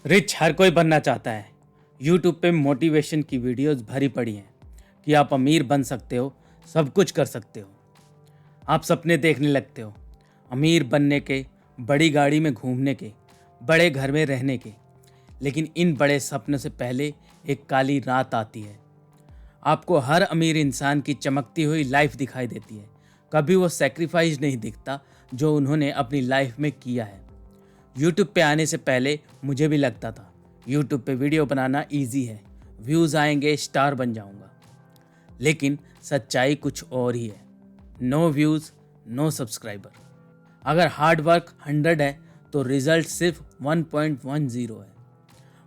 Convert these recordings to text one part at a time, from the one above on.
Rich हर कोई बनना चाहता है। यूट्यूब पे मोटिवेशन की वीडियोस भरी पड़ी हैं कि आप अमीर बन सकते हो, सब कुछ कर सकते हो। आप सपने देखने लगते हो, अमीर बनने के, बड़ी गाड़ी में घूमने के, बड़े घर में रहने के। लेकिन इन बड़े सपनों से पहले एक काली रात आती है। आपको हर अमीर इंसान की चमकती हुई लाइफ दिखाई देती है। कभी वो सेक्रीफाइस नहीं दिखता जो उन्होंने अपनी लाइफ में किया है। यूट्यूब पे आने से पहले मुझे भी लगता था यूट्यूब पे वीडियो बनाना इजी है, व्यूज़ आएंगे, स्टार बन जाऊंगा। लेकिन सच्चाई कुछ और ही है। No views, no subscriber. अगर हार्ड वर्क 100 है तो रिजल्ट सिर्फ 1.10 है।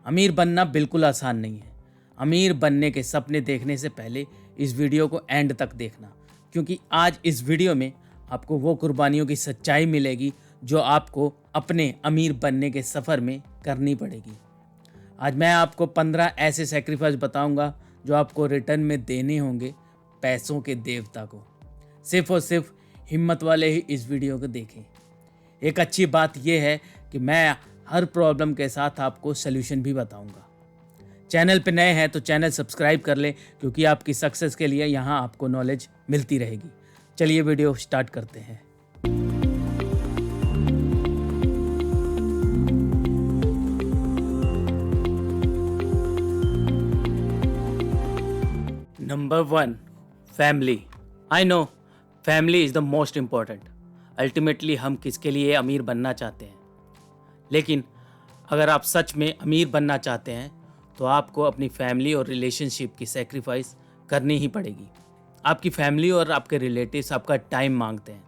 अमीर बनना बिल्कुल आसान नहीं है। अमीर बनने के सपने देखने से पहले इस वीडियो को एंड तक देखना, क्योंकि आज इस वीडियो में आपको वो कुर्बानियों की सच्चाई मिलेगी जो आपको अपने अमीर बनने के सफ़र में करनी पड़ेगी। आज मैं आपको 15 ऐसे सेक्रीफाइस बताऊंगा जो आपको रिटर्न में देने होंगे पैसों के देवता को। सिर्फ और सिर्फ हिम्मत वाले ही इस वीडियो को देखें। एक अच्छी बात यह है कि मैं हर प्रॉब्लम के साथ आपको सल्यूशन भी बताऊंगा। चैनल पे नए हैं तो चैनल सब्सक्राइब कर लें, क्योंकि आपकी सक्सेस के लिए यहाँ आपको नॉलेज मिलती रहेगी। चलिए वीडियो स्टार्ट करते हैं। Number 1, family. I know family is the most important. Ultimately हम किसके लिए अमीर बनना चाहते हैं, लेकिन अगर आप सच में अमीर बनना चाहते हैं तो आपको अपनी फैमिली और रिलेशनशिप की सेक्रीफाइस करनी ही पड़ेगी। आपकी फैमिली और आपके रिलेटिव्स आपका टाइम मांगते हैं,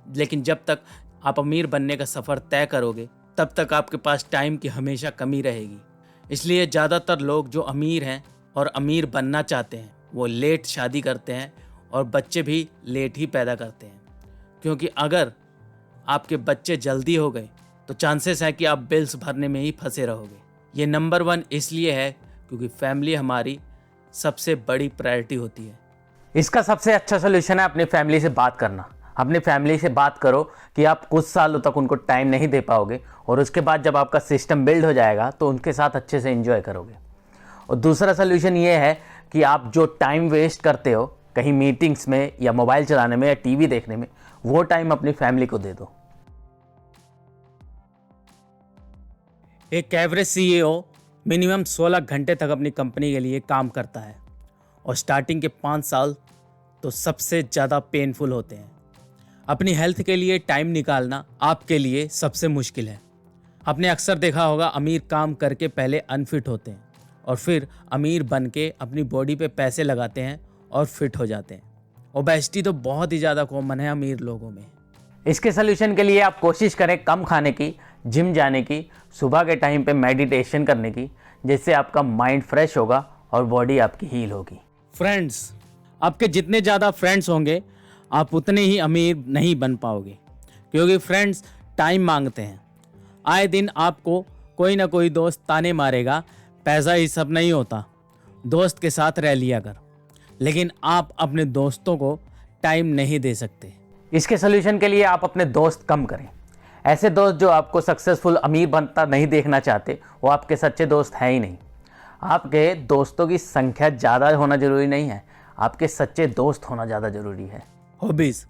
लेकिन जब तक आप अमीर बनने का सफ़र तय करोगे तब तक आपके पास टाइम की हमेशा कमी रहेगी। इसलिए ज़्यादातर लोग जो अमीर हैं और अमीर बनना चाहते हैं वो लेट शादी करते हैं और बच्चे भी लेट ही पैदा करते हैं, क्योंकि अगर आपके बच्चे जल्दी हो गए तो चांसेस है कि आप बिल्स भरने में ही फंसे रहोगे। ये नंबर 1 इसलिए है क्योंकि फैमिली हमारी सबसे बड़ी प्रायोरिटी होती है। इसका सबसे अच्छा सोल्यूशन है अपनी फैमिली से बात करना। अपनी फैमिली से बात करो कि आप कुछ सालों तक उनको टाइम नहीं दे पाओगे, और उसके बाद जब आपका सिस्टम बिल्ड हो जाएगा तो उनके साथ अच्छे से एंजॉय करोगे। और दूसरा सोल्यूशन ये है कि आप जो टाइम वेस्ट करते हो कहीं मीटिंग्स में या मोबाइल चलाने में या टीवी देखने में, वो टाइम अपनी फैमिली को दे दो। एक एवरेज सीईओ मिनिमम 16 घंटे तक अपनी कंपनी के लिए काम करता है, और स्टार्टिंग के 5 साल तो सबसे ज़्यादा पेनफुल होते हैं। अपनी हेल्थ के लिए टाइम निकालना आपके लिए सबसे मुश्किल है। आपने अक्सर देखा होगा अमीर काम करके पहले अनफिट होते हैं और फिर अमीर बन के अपनी बॉडी पे पैसे लगाते हैं और फिट हो जाते हैं। ओबेसिटी तो बहुत ही ज़्यादा कॉमन है अमीर लोगों में। इसके सोल्यूशन के लिए आप कोशिश करें कम खाने की, जिम जाने की, सुबह के टाइम पे मेडिटेशन करने की, जिससे आपका माइंड फ्रेश होगा और बॉडी आपकी हील होगी। फ्रेंड्स, आपके जितने ज़्यादा फ्रेंड्स होंगे आप उतने ही अमीर नहीं बन पाओगे, क्योंकि फ्रेंड्स टाइम मांगते हैं। आए दिन आपको कोई ना कोई दोस्त ताने मारेगा, पैसा ही सब नहीं होता, दोस्त के साथ रह लिया कर। लेकिन आप अपने दोस्तों को टाइम नहीं दे सकते। इसके सोल्यूशन के लिए आप अपने दोस्त कम करें। ऐसे दोस्त जो आपको सक्सेसफुल अमीर बनता नहीं देखना चाहते, वो आपके सच्चे दोस्त हैं ही नहीं। आपके दोस्तों की संख्या ज़्यादा होना ज़रूरी नहीं है, आपके सच्चे दोस्त होना ज़्यादा ज़रूरी है। हॉबीज़।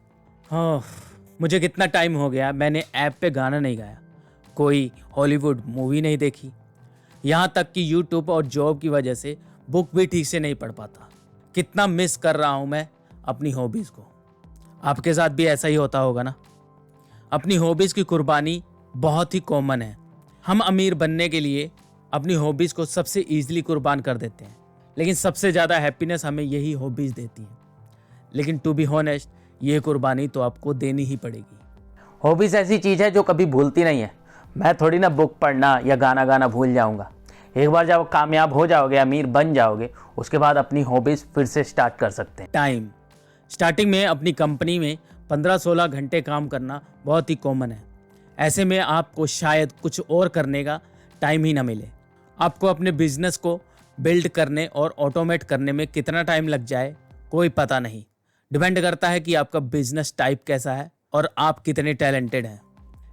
हाँ, मुझे कितना टाइम हो गया मैंने ऐप पे गाना नहीं गाया, कोई हॉलीवुड मूवी नहीं देखी, यहाँ तक कि यूट्यूब और जॉब की वजह से बुक भी ठीक से नहीं पढ़ पाता। कितना मिस कर रहा हूँ मैं अपनी हॉबीज़ को। आपके साथ भी ऐसा ही होता होगा ना। अपनी हॉबीज़ की कुर्बानी बहुत ही कॉमन है। हम अमीर बनने के लिए अपनी हॉबीज़ को सबसे ईजिली कुर्बान कर देते हैं, लेकिन सबसे ज़्यादा हैप्पीनेस हमें यही हॉबीज़ देती हैं। लेकिन टू बी हॉनेस्ट, ये कुर्बानी तो आपको देनी ही पड़ेगी। हॉबीज़ ऐसी चीज़ है जो कभी भूलती नहीं है। मैं थोड़ी ना बुक पढ़ना या गाना गाना भूल जाऊंगा। एक बार जब कामयाब हो जाओगे, अमीर बन जाओगे, उसके बाद अपनी हॉबीज़ फिर से स्टार्ट कर सकते हैं। टाइम। स्टार्टिंग में अपनी कंपनी में 15-16 घंटे काम करना बहुत ही कॉमन है। ऐसे में आपको शायद कुछ और करने का टाइम ही ना मिले। आपको अपने बिजनेस को बिल्ड करने और ऑटोमेट करने में कितना टाइम लग जाए कोई पता नहीं। डिपेंड करता है कि आपका बिजनेस टाइप कैसा है और आप कितने टैलेंटेड हैं।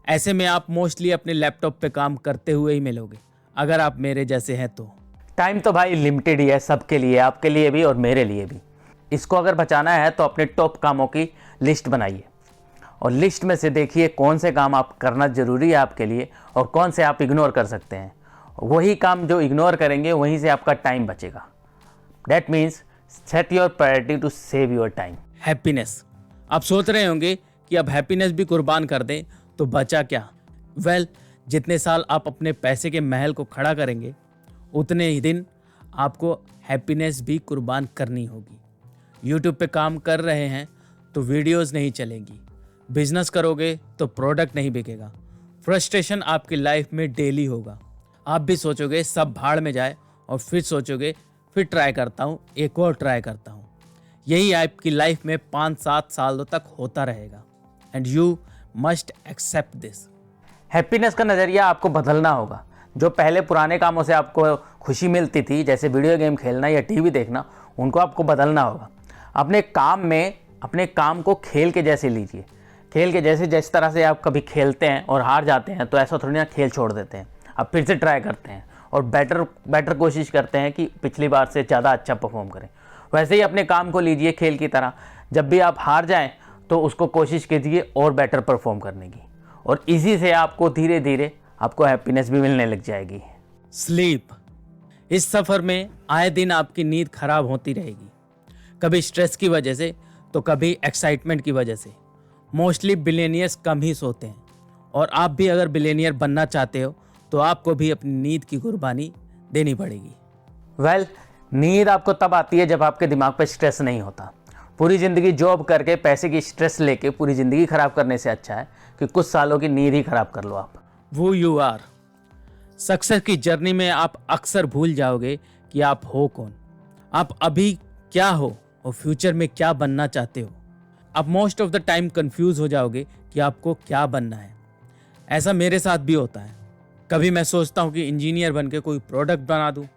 ऐसे में आप मोस्टली अपने लैपटॉप पे काम करते हुए ही मिलोगे। अगर आप मेरे जैसे हैं तो। टाइम तो भाई लिमिटेड ही है सबके लिए, आपके लिए भी और मेरे लिए भी। इसको अगर बचाना है तो अपने टॉप कामों की लिस्ट बनाइए और लिस्ट में से देखिए कौन से काम आप करना ज़रूरी है आपके लिए और कौन से आप इग्नोर कर सकते हैं। वही काम जो इग्नोर करेंगे वहीं से आपका टाइम बचेगा। That means set your priority to save your time. Happiness. आप सोच रहे होंगे कि अब हैप्पीनेस भी कुर्बान कर दें तो बचा क्या। वेल, जितने साल आप अपने पैसे के महल को खड़ा करेंगे उतने ही दिन आपको हैप्पीनेस भी कुर्बान करनी होगी। यूट्यूब पे काम कर रहे हैं तो वीडियोस नहीं चलेंगी, बिजनेस करोगे तो प्रोडक्ट नहीं बिकेगा, फ्रस्ट्रेशन आपकी लाइफ में डेली होगा। आप भी सोचोगे सब भाड़ में जाए और फिर सोचोगे फिर ट्राई करता हूँ, एक और ट्राई करता हूँ। यही आपकी लाइफ में 5-7 सालों तक होता रहेगा and you must accept this. Happiness का नज़रिया आपको बदलना होगा। जो पहले पुराने कामों से आपको खुशी मिलती थी, जैसे वीडियो गेम खेलना या टीवी देखना, उनको आपको बदलना होगा। अपने काम को खेल के जैसे लीजिए। खेल के जैसे जिस तरह से आप कभी खेलते हैं और हार जाते हैं तो ऐसा थोड़ी ना खेल छोड़ देते हैं, आप फिर से ट्राई करते हैं और बेटर कोशिश करते हैं कि पिछली बार से ज़्यादा अच्छा परफॉर्म करें। वैसे ही अपने काम को लीजिए खेल की तरह। जब भी आप हार जाएं तो उसको कोशिश कीजिए और बेटर परफॉर्म करने की, और इसी से आपको धीरे धीरे आपको हैप्पीनेस भी मिलने लग जाएगी। स्लीप। इस सफ़र में आए दिन आपकी नींद खराब होती रहेगी, कभी स्ट्रेस की वजह से तो कभी एक्साइटमेंट की वजह से। मोस्टली बिलियनियर्स कम ही सोते हैं और आप भी अगर बिलियनियर बनना चाहते हो तो आपको भी अपनी नींद की कुर्बानी देनी पड़ेगी। वेल, नींद आपको तब आती है जब आपके दिमाग पे स्ट्रेस नहीं होता। पूरी ज़िंदगी जॉब करके पैसे की स्ट्रेस लेके पूरी ज़िंदगी ख़राब करने से अच्छा है कि कुछ सालों की नींद ही ख़राब कर लो आप। वो यू आर। सक्सेस की जर्नी में आप अक्सर भूल जाओगे कि आप हो कौन, आप अभी क्या हो और फ्यूचर में क्या बनना चाहते हो। आप most of the time confuse हो जाओगे कि आपको क्या बनना है। ऐसा मेरे साथ भी होता है। कभी मैं सोचता हूँ कि इंजीनियर बन के कोई प्रोडक्ट बना दूँ,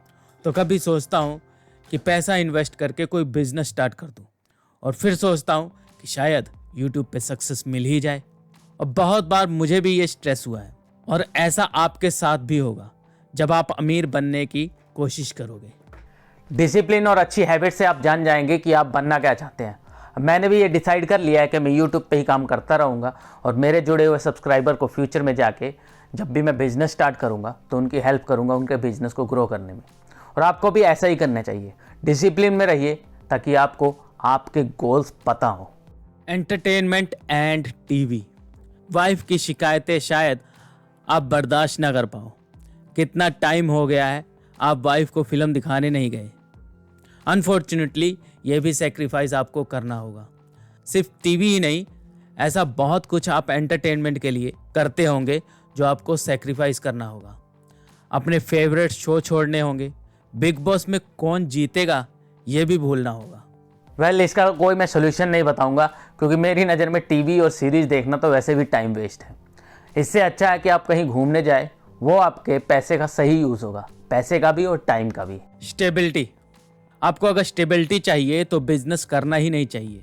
तो कभी सोचता हूँ कि पैसा इन्वेस्ट करके कोई बिजनेस स्टार्ट कर दूँ, और फिर सोचता हूँ कि शायद यूट्यूब पे सक्सेस मिल ही जाए। और बहुत बार मुझे भी ये स्ट्रेस हुआ है और ऐसा आपके साथ भी होगा जब आप अमीर बनने की कोशिश करोगे। डिसिप्लिन और अच्छी हैबिट से आप जान जाएंगे कि आप बनना क्या चाहते हैं। मैंने भी ये डिसाइड कर लिया है कि मैं यूट्यूब पे ही काम करता रहूँगा और मेरे जुड़े हुए सब्सक्राइबर को फ्यूचर में जाके जब भी मैं बिज़नेस स्टार्ट करूँगा तो उनकी हेल्प करूँगा उनके बिज़नेस को ग्रो करने में। और आपको भी ऐसा ही करना चाहिए, डिसिप्लिन में रहिए ताकि आपको आपके गोल्स पता हो। Entertainment and TV. वाइफ की शिकायतें शायद आप बर्दाश्त ना कर पाओ। कितना टाइम हो गया है आप वाइफ को फिल्म दिखाने नहीं गए। अनफॉर्चुनेटली ये भी सेक्रीफाइस आपको करना होगा। सिर्फ टीवी ही नहीं, ऐसा बहुत कुछ आप एंटरटेनमेंट के लिए करते होंगे जो आपको सेक्रीफाइस करना होगा। अपने फेवरेट शो छोड़ने होंगे। बिग बॉस में कौन जीतेगा ये भी भूलना होगा। वेल, इसका कोई मैं सोल्यूशन नहीं बताऊंगा क्योंकि मेरी नज़र में टीवी और सीरीज़ देखना तो वैसे भी टाइम वेस्ट है। इससे अच्छा है कि आप कहीं घूमने जाए, वो आपके पैसे का सही यूज़ होगा, पैसे का भी और टाइम का भी। स्टेबिलिटी। आपको अगर स्टेबिलिटी चाहिए तो बिजनेस करना ही नहीं चाहिए।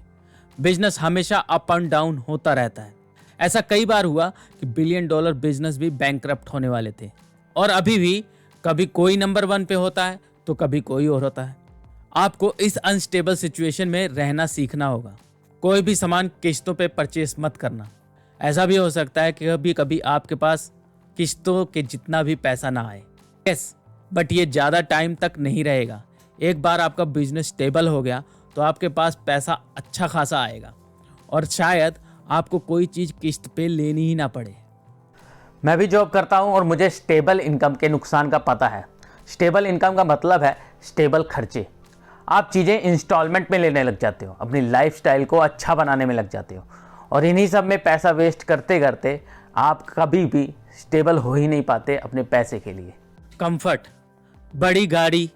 बिजनेस हमेशा अप एंड डाउन होता रहता है। ऐसा कई बार हुआ कि $1 बिलियन बिजनेस भी बैंकरप्ट होने वाले थे, और अभी भी कभी कोई नंबर 1 पे होता है तो कभी कोई और होता है। आपको इस अनस्टेबल सिचुएशन में रहना सीखना होगा। कोई भी सामान किस्तों पे परचेस मत करना। ऐसा भी हो सकता है कि कभी कभी आपके पास किस्तों के जितना भी पैसा ना आए। यस, बट ये ज़्यादा टाइम तक नहीं रहेगा। एक बार आपका बिजनेस स्टेबल हो गया तो आपके पास पैसा अच्छा खासा आएगा और शायद आपको कोई चीज़ किस्त पे लेनी ही ना पड़े। मैं भी जॉब करता हूं और मुझे स्टेबल इनकम के नुकसान का पता है। स्टेबल इनकम का मतलब है स्टेबल खर्चे। आप चीज़ें इंस्टॉलमेंट में लेने लग जाते हो, अपनी लाइफस्टाइल को अच्छा बनाने में लग जाते हो, और इन्हीं सब में पैसा वेस्ट करते करते आप कभी भी स्टेबल हो ही नहीं पाते अपने पैसे के लिए। कंफर्ट, बड़ी गाड़ी,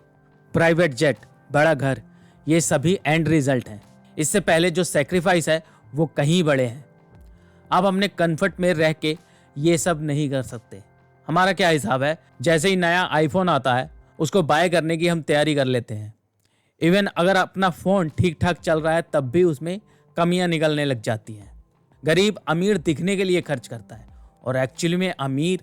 प्राइवेट जेट, बड़ा घर, ये सभी एंड रिजल्ट हैं। इससे पहले जो सेक्रीफाइस है वो कहीं बड़े हैं। आप अपने कंफर्ट में रह के ये सब नहीं कर सकते। हमारा क्या हिसाब है, जैसे ही नया आईफोन आता है उसको बाय करने की हम तैयारी कर लेते हैं। इवन अगर अपना फ़ोन ठीक ठाक चल रहा है तब भी उसमें कमियां निकलने लग जाती हैं। गरीब अमीर दिखने के लिए खर्च करता है और एक्चुअली में अमीर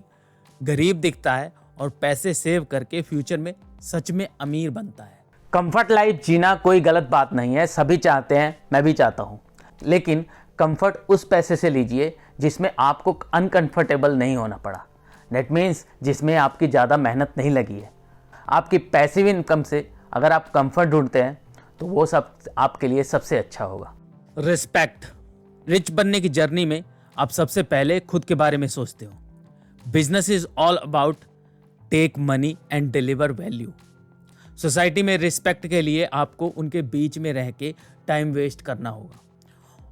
गरीब दिखता है और पैसे सेव करके फ्यूचर में सच में अमीर बनता है। कंफर्ट लाइफ जीना कोई गलत बात नहीं है, सभी चाहते हैं, मैं भी चाहता हूँ। लेकिन कंफर्ट उस पैसे से लीजिए जिसमें आपको अनकंफर्टेबल नहीं होना पड़ा। दैट मीन्स जिसमें आपकी ज़्यादा मेहनत नहीं लगी है। आपकी पैसिव इनकम से अगर आप कंफर्ट ढूंढते हैं तो वो सब आपके लिए सबसे अच्छा होगा। रिस्पेक्ट। रिच बनने की जर्नी में आप सबसे पहले खुद के बारे में सोचते हो। Business is all about tech money and deliver value. Society में रिस्पेक्ट के लिए आपको उनके बीच में रह के टाइम वेस्ट करना होगा,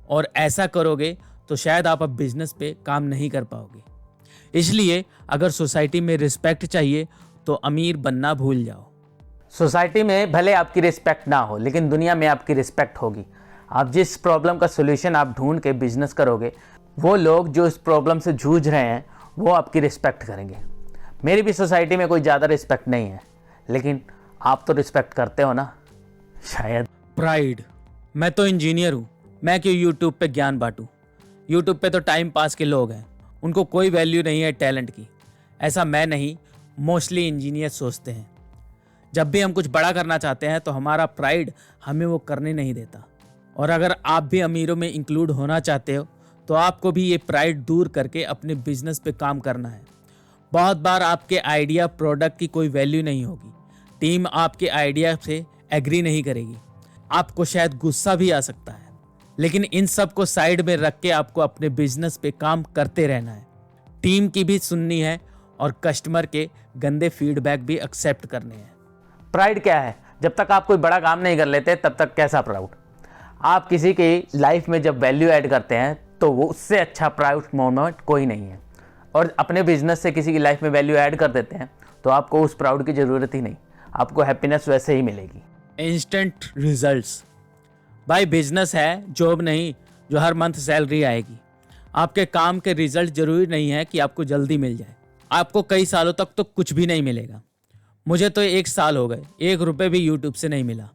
और ऐसा करोगे तो शायद आप अब बिजनेस पे काम नहीं कर पाओगे। इसलिए अगर सोसाइटी में रिस्पेक्ट चाहिए तो अमीर बनना भूल जाओ। सोसाइटी में भले आपकी रिस्पेक्ट ना हो, लेकिन दुनिया में आपकी रिस्पेक्ट होगी। आप जिस प्रॉब्लम का सोल्यूशन आप ढूंढ के बिजनेस करोगे, वो लोग जो इस प्रॉब्लम से जूझ रहे हैं वो आपकी रिस्पेक्ट करेंगे। मेरी भी सोसाइटी में कोई ज़्यादा रिस्पेक्ट नहीं है, लेकिन आप तो रिस्पेक्ट करते हो ना, शायद। प्राइड। मैं तो इंजीनियर हूँ, मैं क्यों यूट्यूब पे ज्ञान बांटूँ। यूट्यूब पे तो टाइम पास के लोग हैं, उनको कोई वैल्यू नहीं है टैलेंट की। ऐसा मैं नहीं, मोस्टली इंजीनियर सोचते हैं। जब भी हम कुछ बड़ा करना चाहते हैं तो हमारा प्राइड हमें वो करने नहीं देता। और अगर आप भी अमीरों में इंक्लूड होना चाहते हो तो आपको भी ये प्राइड दूर करके अपने बिजनेस पे काम करना है। बहुत बार आपके आइडिया प्रोडक्ट की कोई वैल्यू नहीं होगी, टीम आपके आइडिया से एग्री नहीं करेगी, आपको शायद गुस्सा भी आ सकता है, लेकिन इन सब को साइड में रख के आपको अपने बिजनेस पे काम करते रहना है। टीम की भी सुननी है और कस्टमर के गंदे फीडबैक भी एक्सेप्ट करने हैं। प्राइड क्या है? जब तक आप कोई बड़ा काम नहीं कर लेते तब तक कैसा प्राउड? आप किसी की लाइफ में जब वैल्यू ऐड करते हैं तो वो उससे अच्छा प्राउड मोमेंट कोई नहीं है। और अपने बिजनेस से किसी की लाइफ में वैल्यू ऐड कर देते हैं तो आपको उस प्राउड की ज़रूरत ही नहीं, आपको हैप्पीनेस वैसे ही मिलेगी। Instant results. भाई बिजनेस है, जॉब नहीं जो हर मंथ सैलरी आएगी। आपके काम के रिजल्ट जरूरी नहीं है कि आपको जल्दी मिल जाए। आपको कई सालों तक तो कुछ भी नहीं मिलेगा। मुझे तो 1 साल हो गए, 1 रुपये भी यूट्यूब से नहीं मिला,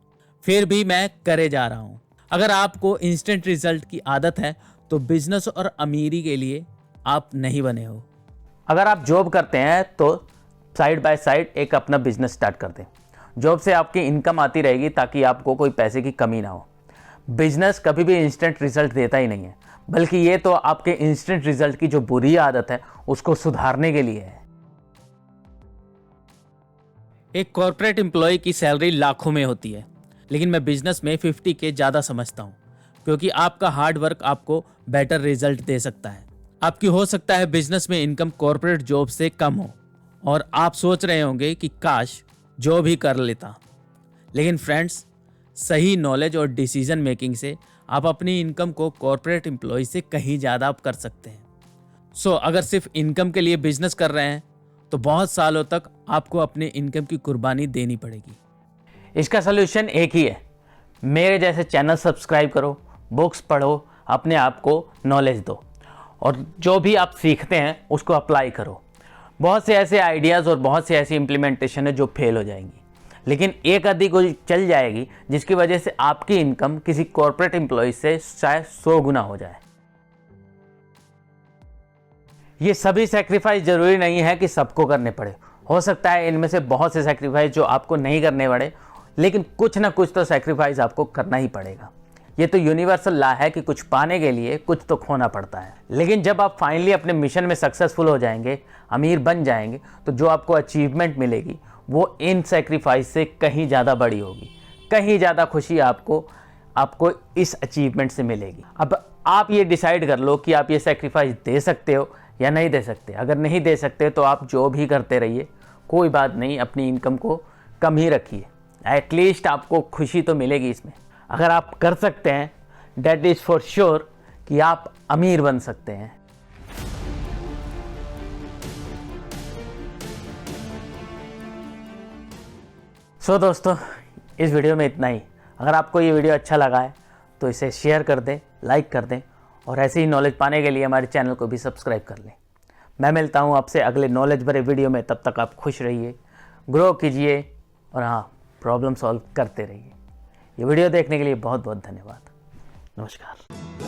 फिर भी मैं करे जा रहा हूँ। अगर आपको इंस्टेंट रिजल्ट की आदत है तो बिजनेस और अमीरी के लिए आप नहीं बने हो। अगर आप जॉब करते हैं तो साइड बाय साइड एक अपना बिजनेस स्टार्ट कर दें। जॉब से आपकी इनकम आती रहेगी ताकि आपको कोई पैसे की कमी ना हो। बिजनेस कभी भी इंस्टेंट रिजल्ट देता ही नहीं है, बल्कि ये तो आपके इंस्टेंट रिजल्ट की जो बुरी आदत है उसको सुधारने के लिए है। एक कॉर्पोरेट एम्प्लॉय की सैलरी लाखों में होती है, लेकिन मैं बिजनेस में 50 के ज़्यादा समझता हूँ, क्योंकि आपका हार्ड वर्क आपको बेटर रिजल्ट दे सकता है। आपकी हो सकता है बिजनेस में इनकम कॉर्पोरेट जॉब से कम हो और आप सोच रहे होंगे कि काश जॉब ही कर लेता। लेकिन फ्रेंड्स, सही नॉलेज और डिसीजन मेकिंग से आप अपनी इनकम को कॉर्पोरेट एम्प्लॉय से कहीं ज़्यादा आप कर सकते हैं। अगर सिर्फ इनकम के लिए बिजनेस कर रहे हैं तो बहुत सालों तक आपको अपने इनकम की कुर्बानी देनी पड़ेगी। इसका सोल्यूशन एक ही है, मेरे जैसे चैनल सब्सक्राइब करो, बुक्स पढ़ो, अपने आप को नॉलेज दो और जो भी आप सीखते हैं उसको अप्लाई करो। बहुत से ऐसे आइडियाज़ और बहुत से ऐसी इम्प्लीमेंटेशन है जो फेल हो जाएंगी, लेकिन एक आधी कोई चल जाएगी जिसकी वजह से आपकी इनकम किसी कॉर्पोरेट एम्प्लॉय से शायद 100 गुना हो जाए। ये सभी सेक्रीफाइस जरूरी नहीं है कि सबको करने पड़े। हो सकता है इनमें से बहुत से सेक्रीफाइस जो आपको नहीं करने पड़े, लेकिन कुछ ना कुछ तो सेक्रीफाइस आपको करना ही पड़ेगा। ये तो यूनिवर्सल लॉ है कि कुछ पाने के लिए कुछ तो खोना पड़ता है। लेकिन जब आप फाइनली अपने मिशन में सक्सेसफुल हो जाएंगे, अमीर बन जाएंगे, तो जो आपको अचीवमेंट मिलेगी वो इन सेक्रीफाइस से कहीं ज़्यादा बड़ी होगी। कहीं ज़्यादा खुशी आपको इस अचीवमेंट से मिलेगी। अब आप ये डिसाइड कर लो कि आप ये सेक्रीफाइस दे सकते हो या नहीं दे सकते। अगर नहीं दे सकते तो आप जो भी करते रहिए, कोई बात नहीं, अपनी इनकम को कम ही रखिए। एटलीस्ट आपको खुशी तो मिलेगी इसमें। अगर आप कर सकते हैं, डेट इज़ फॉर श्योर कि आप अमीर बन सकते हैं। दोस्तों, इस वीडियो में इतना ही। अगर आपको ये वीडियो अच्छा लगा है तो इसे शेयर कर दें, लाइक कर दें और ऐसे ही नॉलेज पाने के लिए हमारे चैनल को भी सब्सक्राइब कर लें। मैं मिलता हूँ आपसे अगले नॉलेज भरे वीडियो में। तब तक आप खुश रहिए, ग्रो कीजिए और हाँ, प्रॉब्लम सॉल्व करते रहिए। ये वीडियो देखने के लिए बहुत बहुत धन्यवाद। नमस्कार।